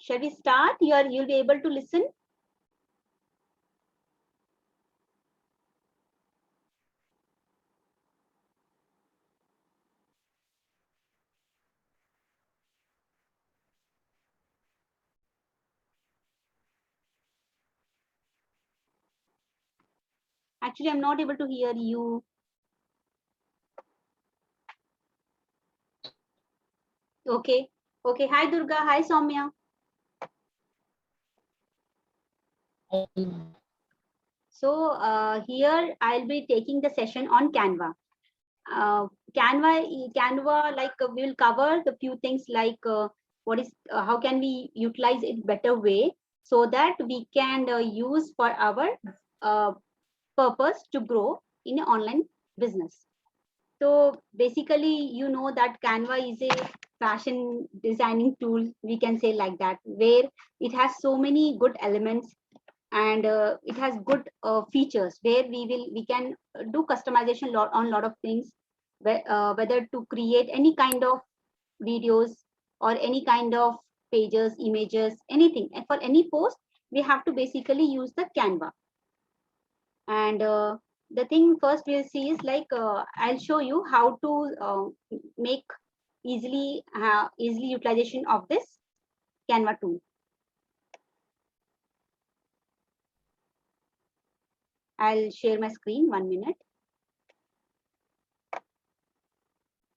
Shall we start? You'll be able to listen. Actually, I'm not able to hear you. Okay. Okay. Hi, Durga. Hi, Soumya. So here I'll be taking the session on Canva. Canva, like we will cover the few things like how can we utilize it better way so that we can use for our uh, purpose to grow in an online business. So basically, you know that Canva is a fashion designing tool, we can say like that, where it has so many good elements and it has good features where we can do customization on lot of things, whether to create any kind of videos or any kind of pages, images, anything. And for any post, we have to basically use the Canva. And the thing first we'll see is like I'll show you how to make easily utilization of this Canva tool. I'll share my screen, 1 minute.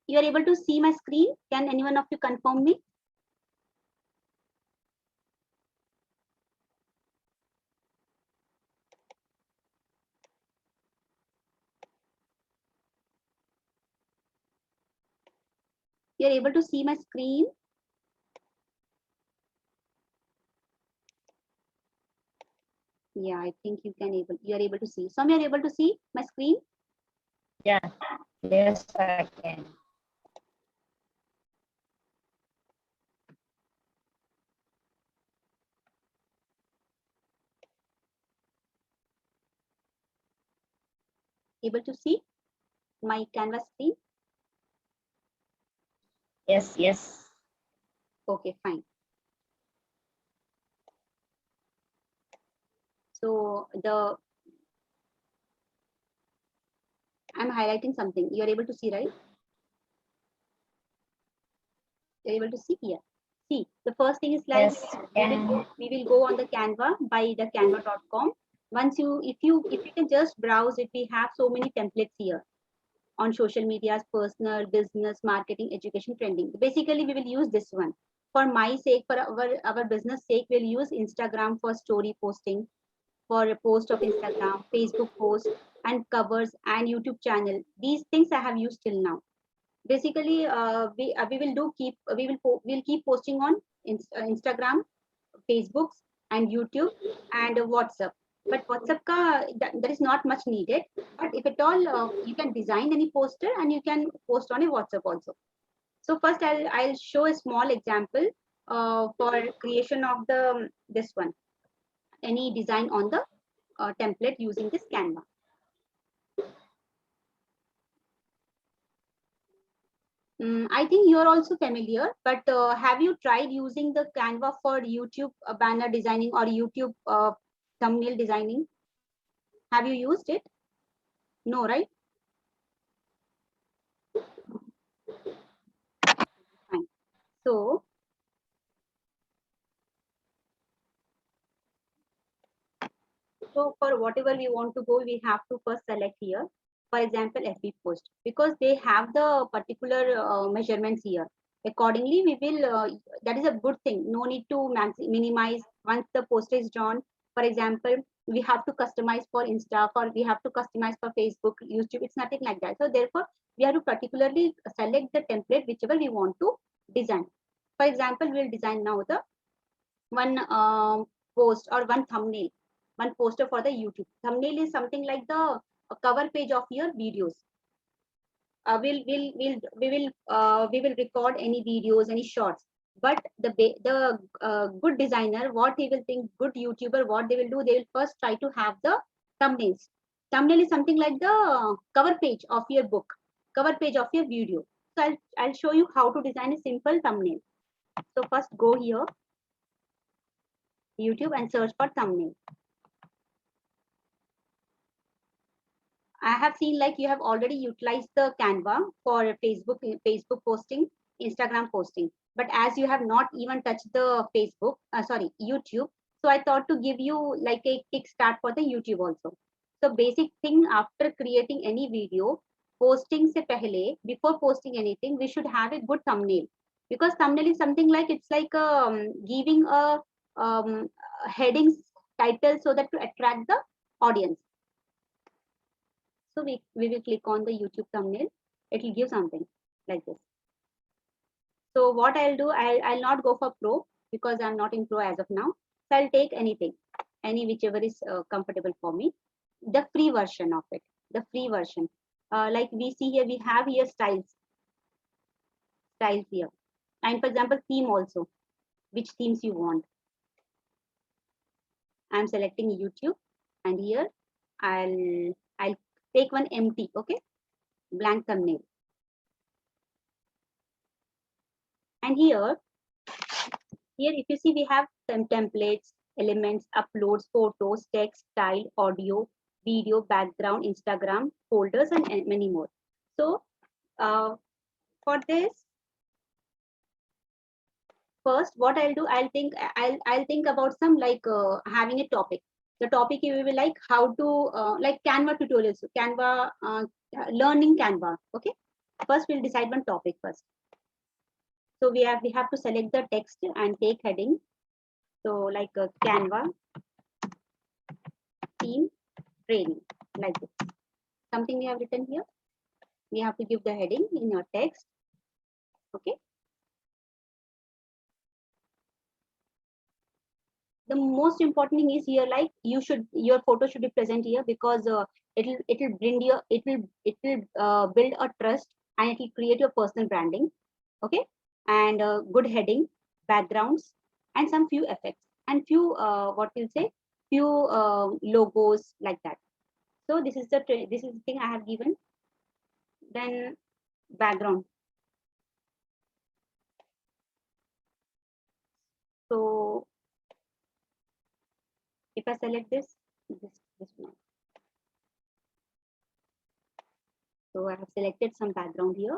You are able to see my screen? Can anyone of you confirm me? You are able to see my screen? Yeah, I think you are able to see. Some you are able to see my screen? Yeah, yes, I can. Able to see my Canvas screen? Yes, yes. Okay, fine. So I'm highlighting something. You are able to see, right? You're able to see here. See, the first thing is like Yes, we will go on the Canva by the canva.com. Once if you can just browse it, we have so many templates here on social medias, personal, business, marketing, education, trending. Basically, we will use this one. For my sake, for our business sake, we'll use Instagram for story posting, for a post of Instagram, Facebook post, and covers and YouTube channel. These things I have used till now. Basically, we will do keep we'll keep posting on Instagram, Facebooks, and YouTube and WhatsApp. But WhatsApp that is not much needed. But if at all, you can design any poster and you can post on a WhatsApp also. So first, I'll show a small example for creation of this one. Any design on the template using this Canva. I think you're also familiar, but have you tried using the Canva for YouTube banner designing or YouTube thumbnail designing? Have you used it? No, right? Fine. So for whatever we want to go, we have to first select here. For example, FB post, because they have the particular measurements here. Accordingly, we will. That is a good thing. No need to minimize once the poster is drawn. For example, we have to customize for Insta, for we have to customize for Facebook, YouTube. It's nothing like that. So therefore, we have to particularly select the template whichever we want to design. For example, we'll design now the one post or one thumbnail, one poster for the YouTube. Thumbnail is something like the cover page of your videos. We will record any videos, any shorts. But the good designer, what he will think, good YouTuber, what they will do, they will first try to have the thumbnails. Thumbnail is something like the cover page of your book, cover page of your video. So I'll show you how to design a simple thumbnail. So first go here. YouTube and search for thumbnail. I have seen like you have already utilized the Canva for Facebook posting, Instagram posting. But as you have not even touched the YouTube. So I thought to give you like a kickstart for the YouTube also. So basic thing after creating any video, posting se pehle, before posting anything, we should have a good thumbnail. Because thumbnail is something like it's like giving a headings title so that to attract the audience. So we will click on the YouTube thumbnail. It will give something like this. So what I'll do, I'll not go for pro because I'm not in pro as of now. So I'll take anything, any whichever is comfortable for me. The free version of it, the free version. Like we see here, we have here styles here. And for example, theme also, which themes you want. I'm selecting YouTube and here I'll take one empty, okay, blank thumbnail. And here if you see, we have some templates, elements, uploads, photos, text, style, audio, video, background, Instagram, folders, and many more. So for this, first, what I'll do, I'll think about some like having a topic. The topic you will be like how to like Canva tutorials, Canva learning Canva. Okay, first we'll decide one topic first. So we have to select the text and take heading. So like Canva theme training, like this. Something we have written here. We have to give the heading in your text. Okay. The most important thing is here, like your photo should be present here because it'll bring your build a trust and it will create your personal branding. Okay, and good heading, backgrounds, and some few effects and few what we'll say few logos like that. So this is the thing I have given. Then background. So if I select this one. So I have selected some background here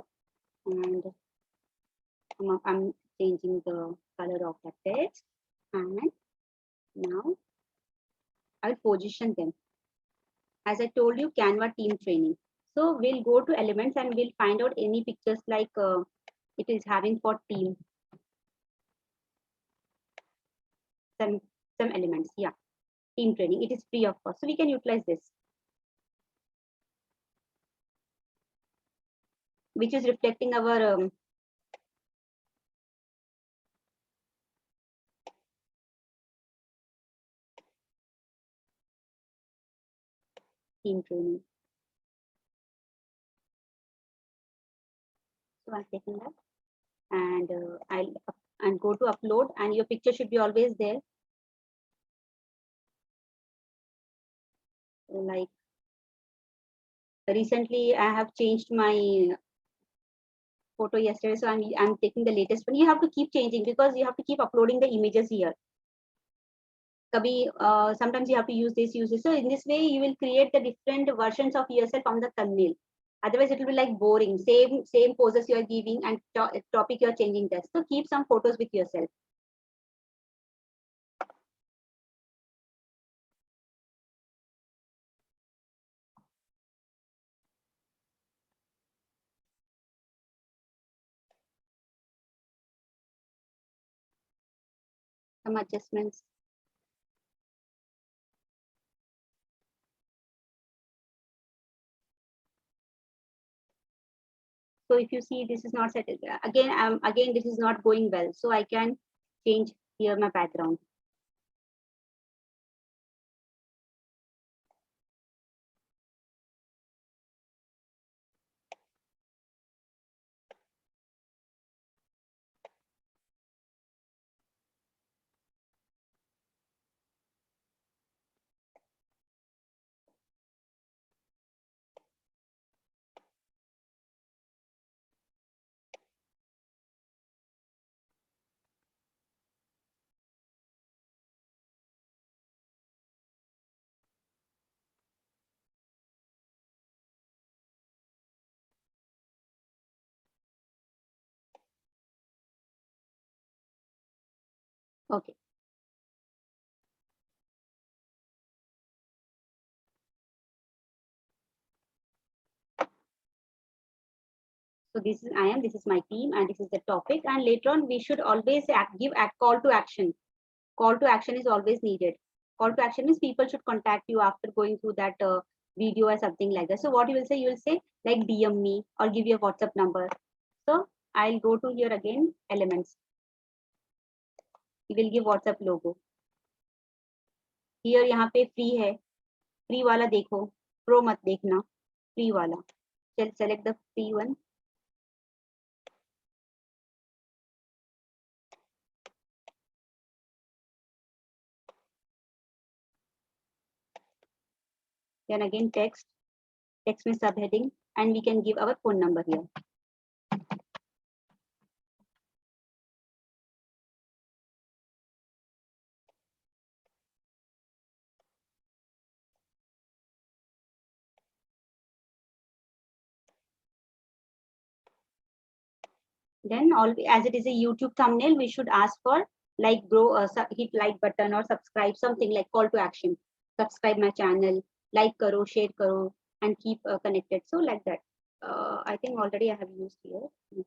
and I'm changing the color of the text and now I'll position them. As I told you, Canva team training. So we'll go to elements and we'll find out any pictures like it is having for team. Some elements, yeah. Team training. It is free of cost. So we can utilize this. Which is reflecting our team training. So I'll take that and I'll go to upload and your picture should be always there. Like recently I have changed my photo yesterday, so I'm taking the latest one. You have to keep changing because you have to keep uploading the images here. Kabhi, sometimes you have to use this. So in this way, you will create the different versions of yourself on the thumbnail. Otherwise, it will be like boring. Same poses you are giving and topic you are changing this. So keep some photos with yourself. Some adjustments. So if you see this is not set again this is not going well. So I can change here my background. Okay. So this is this is my team, and this is the topic. And later on, we should always give a call to action. Call to action is always needed. Call to action means people should contact you after going through that video or something like that. So what you will say? You will say like DM me or give your WhatsApp number. So I'll go to here again, elements. You will give WhatsApp logo. Here यहाँ पे free है. Free वाला देखो. Pro मत देखना. Free वाला. Select the free one. Then again text में subheading, and we can give our phone number here. Then all, as it is a YouTube thumbnail, we should ask for like bro, hit like button or subscribe, something like call to action. Subscribe my channel, like karo, share karo, and keep connected. So like that. I think already I have used here.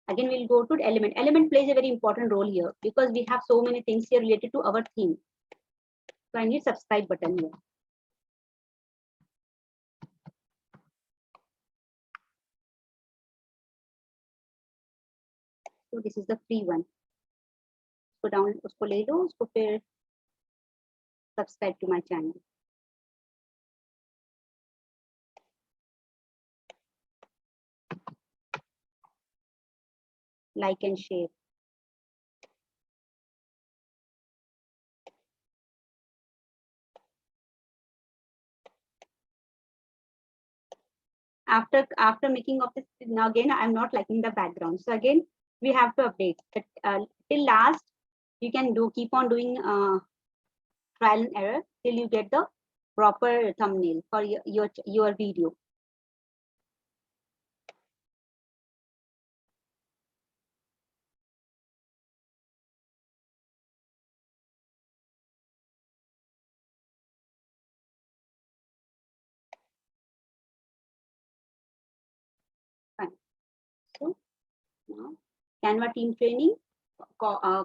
Again, we'll go to element. Element plays a very important role here because we have so many things here related to our theme. So I need subscribe button here. So this is the free one. So down, उसको ले लो, उसको फिर subscribe to my channel. Like and share. After making of this, now again I'm not liking the background, so again we have to update that till last you can keep on doing trial and error till you get the proper thumbnail for your video. Fine. So now Canva team training for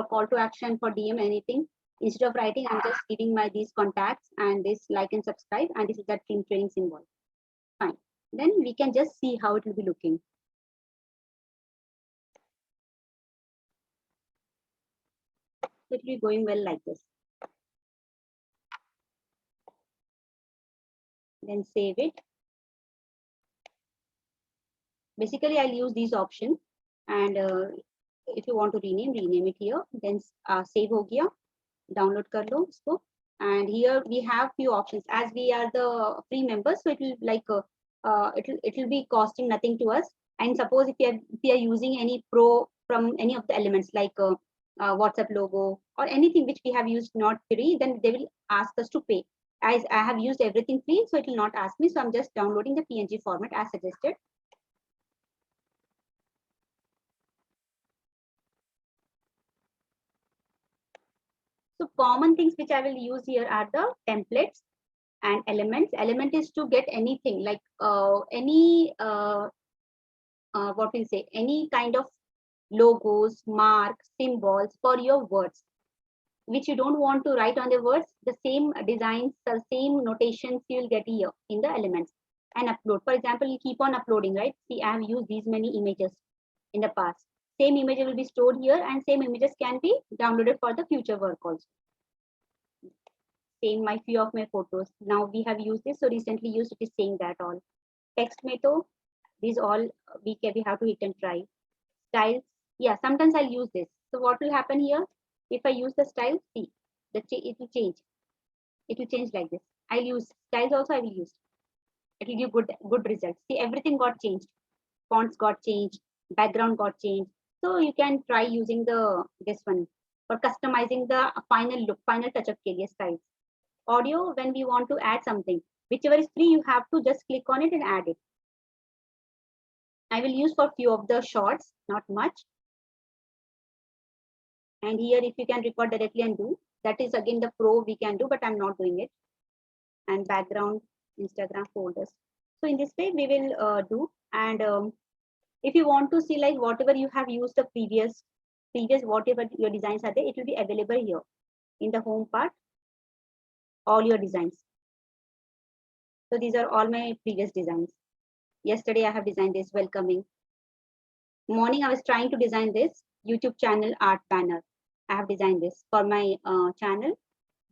call to action for DM anything. Instead of writing, I'm just giving my these contacts and this like and subscribe, and this is that team training symbol. Fine. Then we can just see how it will be looking. It will be going well like this. Then save it. Basically, I'll use these options, and if you want to rename it here. Then save हो गया, download कर लो इसको. And here we have few options. As we are the free members, so it will like it will be costing nothing to us. And suppose if we are using any pro from any of the elements like WhatsApp logo or anything which we have used not free, then they will ask us to pay. As I have used everything free, so it will not ask me. So I'm just downloading the PNG format as suggested. So common things which I will use here are the templates and elements. Element is to get anything like what we say, any kind of logos, marks, symbols for your words, which you don't want to write on the words. The same designs, the same notations you will get here in the elements. And upload. For example, you keep on uploading, right? See, I have used these many images in the past. Same image will be stored here, and same images can be downloaded for the future work also. Same my few of my photos. Now we have used this, so recently used, it is saying that all. Text mein to, these all we have to hit and try. Styles, yeah, sometimes I'll use this. So what will happen here? If I use the style, see, it will change. It will change like this. I'll use styles also. I will use. It will give good results. See, everything got changed. Fonts got changed. Background got changed. So you can try using this one for customizing the final look, final touch-up ke liye styles. Audio, when we want to add something, whichever is free, you have to just click on it and add it. I will use for few of the shorts, not much. And here, if you can record directly and do, that is again the pro we can do, but I'm not doing it. And background, Instagram folders. So in this way, we will do. And if you want to see like whatever you have used the previous whatever your designs are there, it will be available here in the home part, all your designs. So these are all my previous designs. Yesterday I have designed this welcoming. Morning I was trying to design this YouTube channel art banner. I have designed this for my channel.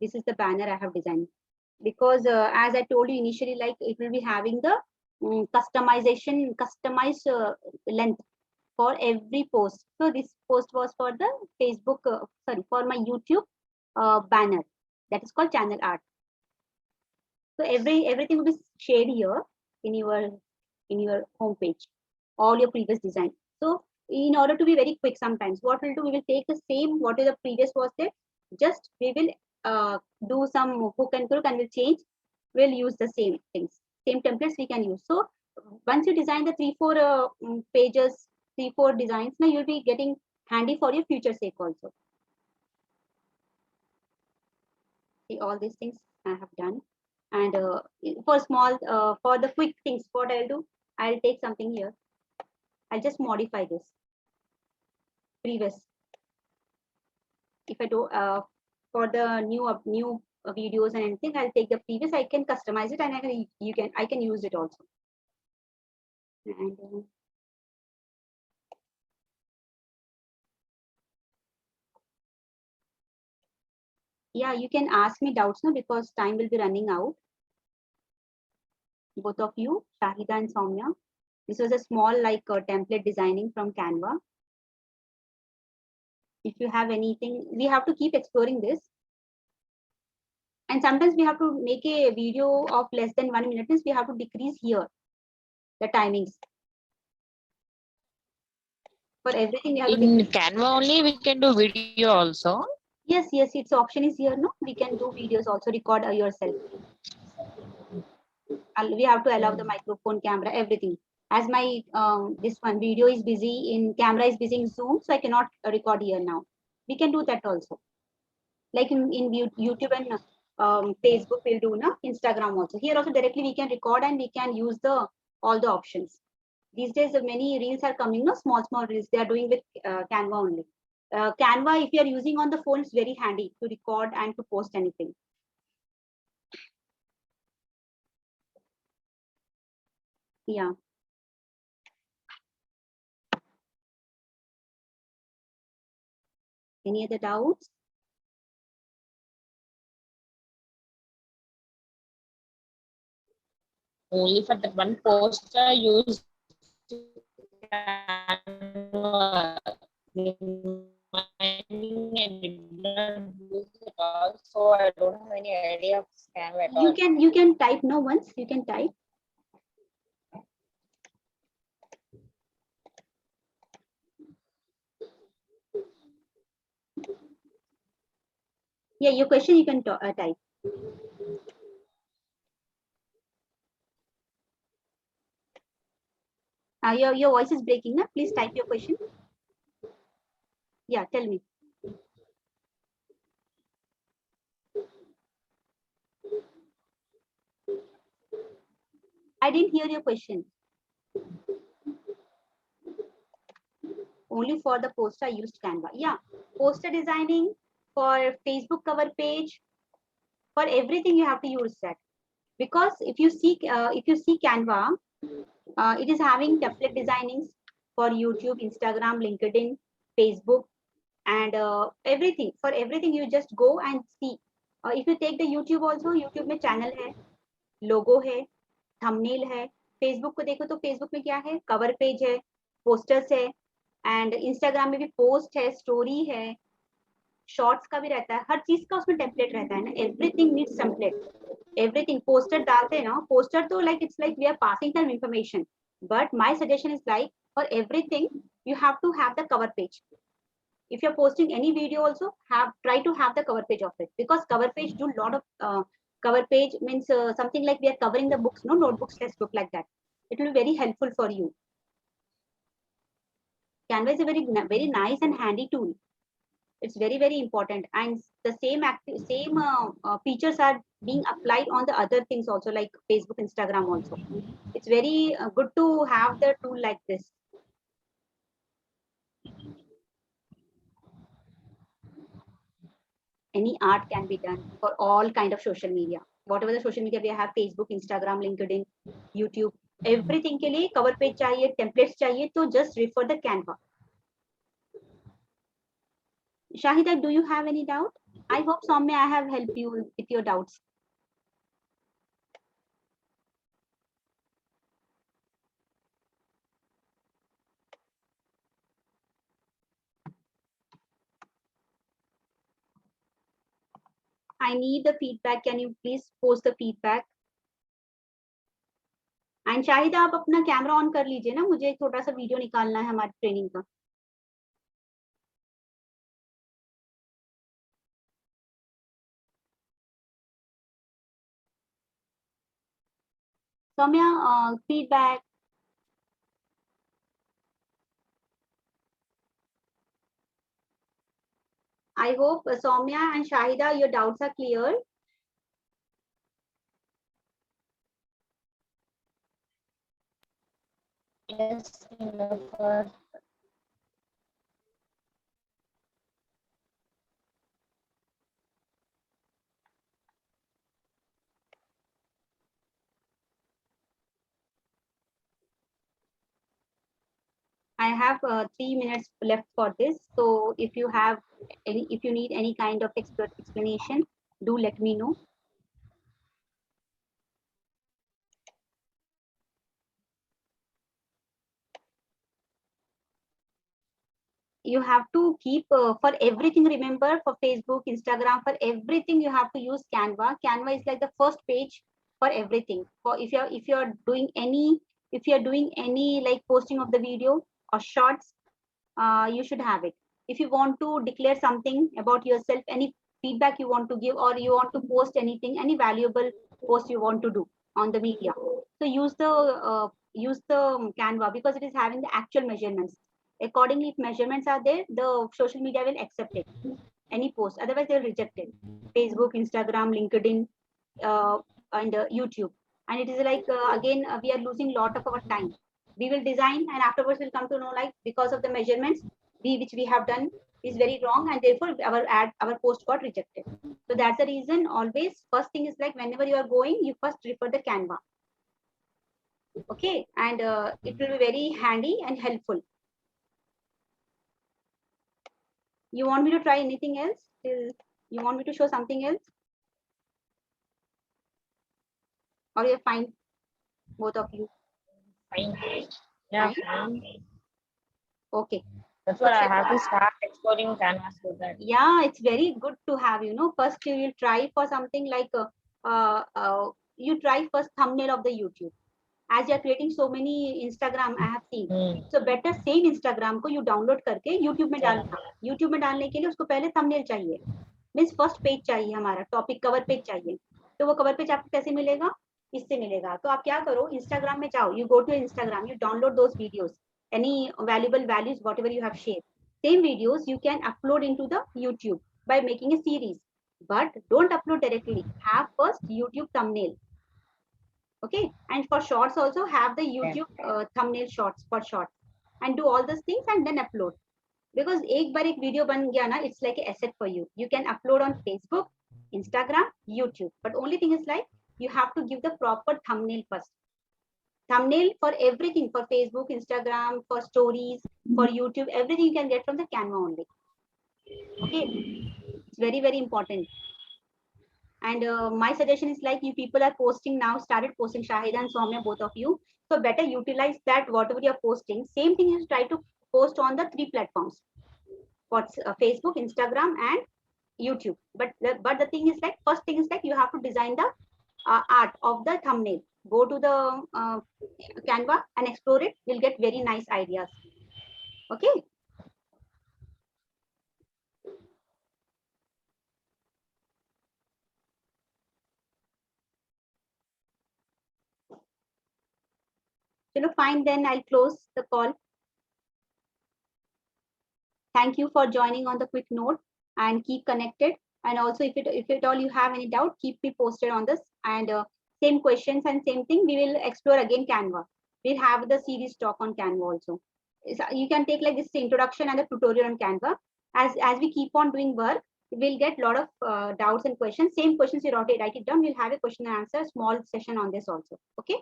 This is the banner I have designed, because as I told you initially, like it will be having the customized length for every post. So this post was for the Facebook, for my YouTube banner, that is called channel art. So everything will be shared here in your home page, all your previous design. So in order to be very quick, sometimes what we'll do, we will take the same what is the previous was there, just we will do some hook and crook and we'll change. We'll use the same things, same templates we can use. So once you design the 3-4 pages, 3-4 designs, now you'll be getting handy for your future sake also. See, all these things I have done. And for small, for the quick things, what I'll do, I'll take something here. I'll just modify this previous. If I do for the new videos and anything, I'll take the previous. I can customize it, and I can use it also. And yeah, you can ask me doubts now because time will be running out. Both of you, Shahida and Soumya. This was a small like template designing from Canva. If you have anything, we have to keep exploring this. And sometimes we have to make a video of less than 1 minute. We have to decrease here the timings. For everything, we have in Canva only we can do video also. Yes, its option is here. No, we can do videos also, record yourself. We have to allow the microphone, camera, everything. As my this one video is busy in camera is busy in Zoom, so I cannot record here now. We can do that also. Like in YouTube and Facebook, we'll do na Instagram also. Here also directly we can record and we can use all the options. These days, many reels are coming, no small reels. They are doing with Canva only. Canva, if you are using on the phone, it's very handy to record and to post anything. Yeah. Any other doubts? Only for that one poster used remaining and did not use it all, so I don't have any idea of Canva at all. You can type no once. You can type. Yeah, your question you can type. Your voice is breaking. Na? Please type your question. Yeah, tell me. I didn't hear your question. Only for the poster I used Canva. Yeah, poster designing, for Facebook cover page, for everything you have to use that. Because if you see Canva, it is having template designings for YouTube, Instagram, LinkedIn, Facebook, and everything. For everything, you just go and see. If you take the YouTube also, YouTube में channel है, logo है, thumbnail है. Facebook को देखो तो Facebook में क्या है? Cover page है, posters है, and Instagram में भी post है, story है, shorts का भी रहता है. हर चीज का उसमें template रहता है ना. Everything needs template. Everything poster डालते हैं ना. Poster तो like it's like we are passing some information. But my suggestion is like for everything you have to have the cover page. If you're posting any video also, try to have the cover page of it, because cover page do a lot of cover page means something like we are covering the books, no notebooks, textbook, like that. It will be very helpful for you. Canva is a very nice and handy tool It's very, very important. And the same features are being applied on the other things also, like Facebook, Instagram also. It's very good to have the tool like this. Any art can be done for all kind of social media. Whatever the social media we have, Facebook, Instagram, LinkedIn, YouTube, everything के लिए cover page चाहिए, templates चाहिए, तो just refer the Canva. Shahida, do you have any doubt? I hope Soumya, I have helped you with your doubts. I need the feedback. Can you please post the feedback? And Shahida आप अपना camera on कर लीजिए ना, मुझे छोटा सा video निकालना है हमारी ट्रेनिंग का. Saumya, feedback. I hope Soumya and Shahida, your doubts are clear. Yes, Nilofer. I have 3 minutes left for this. So if you have if you need any kind of explanation, do let me know. You have to keep for everything. Remember, for Facebook, Instagram, for everything you have to use Canva. Canva is like the first page for everything. For if you're doing any like posting of the video or shorts, you should have it. If you want to declare something about yourself, any feedback you want to give, or you want to post anything, any valuable post you want to do on the media, so use the Canva, because it is having the actual measurements. Accordingly, if measurements are there, the social media will accept it, any post. Otherwise, they'll reject it. Facebook, Instagram, LinkedIn, and YouTube. And it is like again, we are losing a lot of our time. We will design, and afterwards we'll come to know, like, because of the measurements which we have done is very wrong, and therefore our post got rejected. So that's the reason. Always first thing is like, whenever you are going, you first refer the Canva. Okay, and it will be very handy and helpful. You want me to try anything else? You want me to show something else? Or you're fine, both of you? Fine. Yeah, Fine? fine. Okay. That's what I have to start exploring Canvas with that. Yeah, it's very good to have, first you will try for something like, you try first thumbnail of the YouTube. As you are creating so many Instagram, I have seen. So better same Instagram को you download करके YouTube में डालना. YouTube में डालने के लिए उसको पहले thumbnail चाहिए. Means first page चाहिए हमारा, topic cover page चाहिए. तो वो cover page आपको कैसे मिलेगा? इससे मिलेगा. तो आप क्या करो, Instagram में जाओ, you go to Instagram, you download those videos, any valuable values, whatever you have shared. Same videos you can upload into the YouTube by making a series. But don't upload directly. Have first YouTube thumbnail. Okay, and for shorts also have the YouTube thumbnail shorts for shorts, and do all those things and then upload. Because एक बार एक video बन गया ना, it's like an asset for you. You can upload on Facebook, Instagram, YouTube. But only thing is like, you have to give the proper thumbnail first. Thumbnail for everything, for Facebook, Instagram, for stories, for YouTube, everything you can get from the Canva only. Okay, it's very, very important. And my suggestion is like, you people are posting now, started posting, Shahida and Soumya, both of you. So better utilize that, whatever you're posting. Same thing is try to post on the 3 platforms. What's Facebook, Instagram, and YouTube. But the thing is like, first thing is like, you have to design the art of the thumbnail. Go to the Canva and explore it. You'll get very nice ideas. Okay. Fine, then I'll close the call. Thank you for joining on the quick note. and keep connected. And also, if at all you have any doubt, keep me posted on this. And same questions and same thing, we will explore again Canva. We'll have the series talk on Canva also. You can take like this introduction and a tutorial on Canva. As we keep on doing work, we'll get a lot of doubts and questions. Same questions, you write it down. We'll have a question and answer small session on this also. Okay.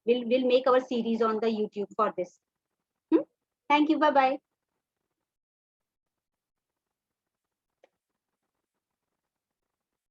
We'll make our series on the YouTube for this. Thank you. Bye bye.